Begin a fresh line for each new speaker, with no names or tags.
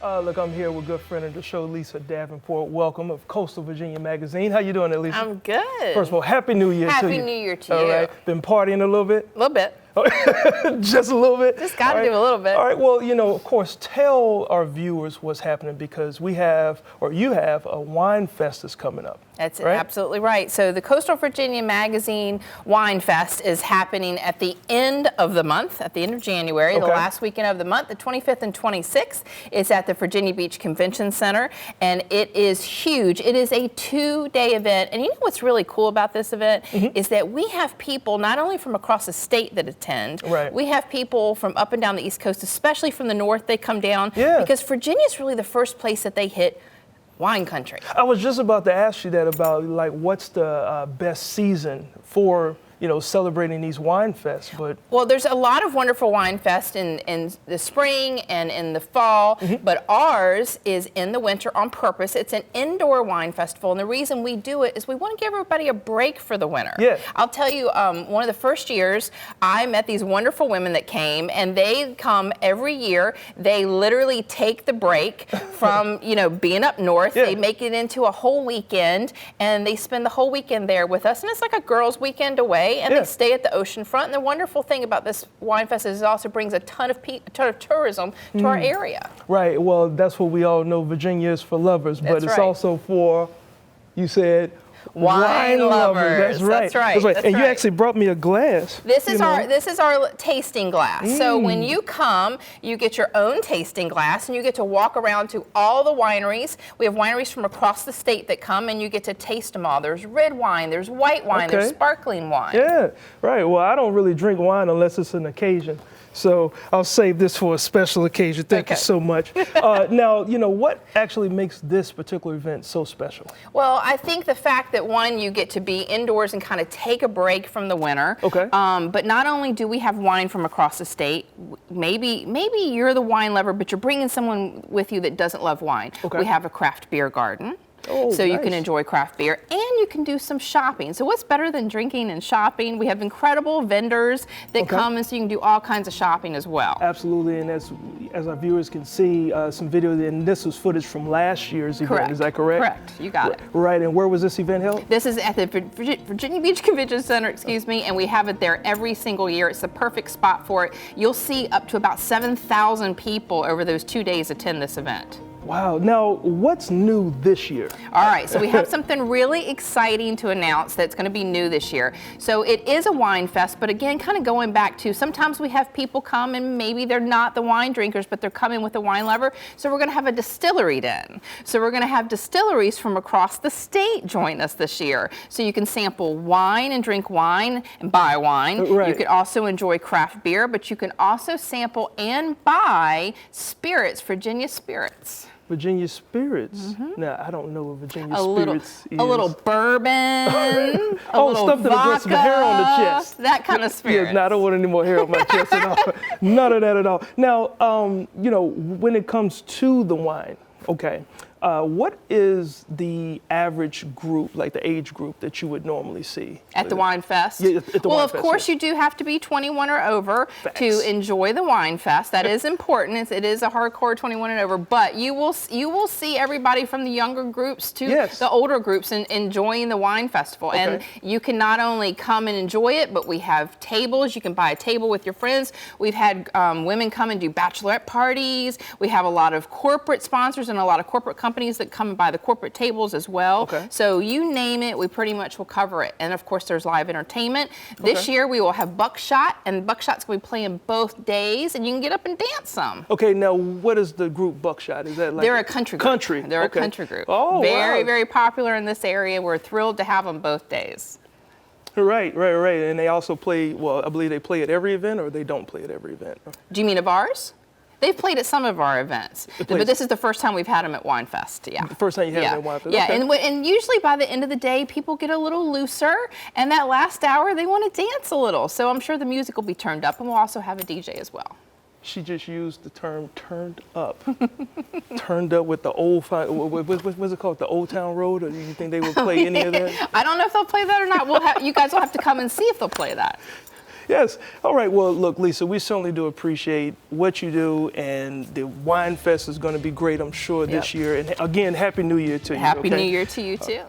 Look, I'm here with good friend of the show, Lisa Davenport. Welcome of Coastal Virginia Magazine. How you doing, Lisa?
I'm good.
First of all, Happy New Year to you.
Happy New Year to you.
All right. Been partying a little bit?
A little bit.
Just a little bit?
Just got to do a little bit.
All right. Well, of course, tell our viewers what's happening because you have a wine fest that's coming up.
That's
right?
Absolutely right. So the Coastal Virginia Magazine Wine Fest is happening at the end of the month, at the end of January, the last weekend of the month, the 25th and 26th. It's at the Virginia Beach Convention Center, and it is huge. It is a 2-day event, and you know what's really cool about this event is that we have people not only from across the state that attend, we have people from up and down the East Coast, especially from the north. They come down because Virginia is really the first place that they hit wine country.
I was just about to ask you that about what's the best season for celebrating these wine fests,
well, there's a lot of wonderful wine fests in the spring and in the fall, but ours is in the winter on purpose. It's an indoor wine festival, and the reason we do it is we want to give everybody a break for the winter.
Yeah.
I'll tell you, one of the first years, I met these wonderful women that came, and they come every year. They literally take the break from being up north. They make it into a whole weekend, and they spend the whole weekend there with us, and it's like a girls' weekend away. And they stay at the ocean front. And the wonderful thing about this wine fest is it also brings a ton of tourism to our area.
Right. Well, that's what we all know. Virginia is for lovers, but it's also for, you said,
wine lovers.
That's right.
That's right.
And you actually brought me a glass.
This is our tasting glass. So when you come, you get your own tasting glass, and you get to walk around to all the wineries. We have wineries from across the state that come, and you get to taste them all. There's red wine, there's white wine, there's sparkling wine.
Yeah, right. Well, I don't really drink wine unless it's an occasion. So I'll save this for a special occasion. Thank you so much. Now, what actually makes this particular event so special?
Well, I think the fact that, one, you get to be indoors and kind of take a break from the winter. But not only do we have wine from across the state, maybe you're the wine lover, but you're bringing someone with you that doesn't love wine. We have a craft beer garden. You can enjoy craft beer, and you can do some shopping. So what's better than drinking and shopping? We have incredible vendors that come, and so you can do all kinds of shopping as well.
Absolutely, and as our viewers can see, some video, and this was footage from last year's event. Is that correct?
Correct. You got it.
Right, and where was this event held?
This is at the Virginia Beach Convention Center, and we have it there every single year. It's the perfect spot for it. You'll see up to about 7,000 people over those 2 days attend this event.
Wow. Now, what's new this year?
All right, so we have something really exciting to announce that's going to be new this year. So it is a wine fest, but again, kind of going back to sometimes we have people come and maybe they're not the wine drinkers, but they're coming with a wine lover. So we're going to have a distillery den. So we're going to have distilleries from across the state join us this year. So you can sample wine and drink wine and buy wine. You could also enjoy craft beer, but you can also sample and buy spirits, Virginia spirits.
Virginia spirits. Now, I don't know what Virginia spirits is.
A little bourbon, a little
stuff that'll get some hair on the chest.
That kind of spirits.
Yes, no, I don't want any more hair on my chest at all. None of that at all. Now, when it comes to the wine, what is the average group, like the age group that you would normally see?
At the wine fest?
Yeah, at the wine fest.
Well, of course, you do have to be 21 or over to enjoy the wine fest. That is important. It is a hardcore 21 and over, but you will see everybody from the younger groups to the older groups enjoying the wine festival. And you can not only come and enjoy it, but we have tables. You can buy a table with your friends. We've had women come and do bachelorette parties. We have a lot of corporate sponsors and a lot of corporate companies that come and buy the corporate tables as well. So you name it, we pretty much will cover it. And of course, there's live entertainment. This year we will have Buckshot, and Buckshot's going to be playing both days, and you can get up and dance some.
Okay, now what is the group Buckshot? Is that like
they're a country group. They're a country group. Oh, very, very popular in this area. We're thrilled to have them both days.
Right. And they also play, I believe they play at every event, or they don't play at every event?
Do you mean of ours? They've played at some of our events, but this is the first time we've had them at Wine Fest. Yeah.
The first time you had them at Wine Fest.
Yeah, and usually by the end of the day, people get a little looser, and that last hour they want to dance a little. So I'm sure the music will be turned up, and we'll also have a DJ as well.
She just used the term "turned up." Turned up with the old, what's it called? The Old Town Road? Or do you think they would play any of that?
I don't know if they'll play that or not. You guys will have to come and see if they'll play that.
Yes. All right. Well, look, Lisa, we certainly do appreciate what you do, and the Wine Fest is going to be great, I'm sure, this year. And again, Happy New Year to you.
Happy New Year to you, too.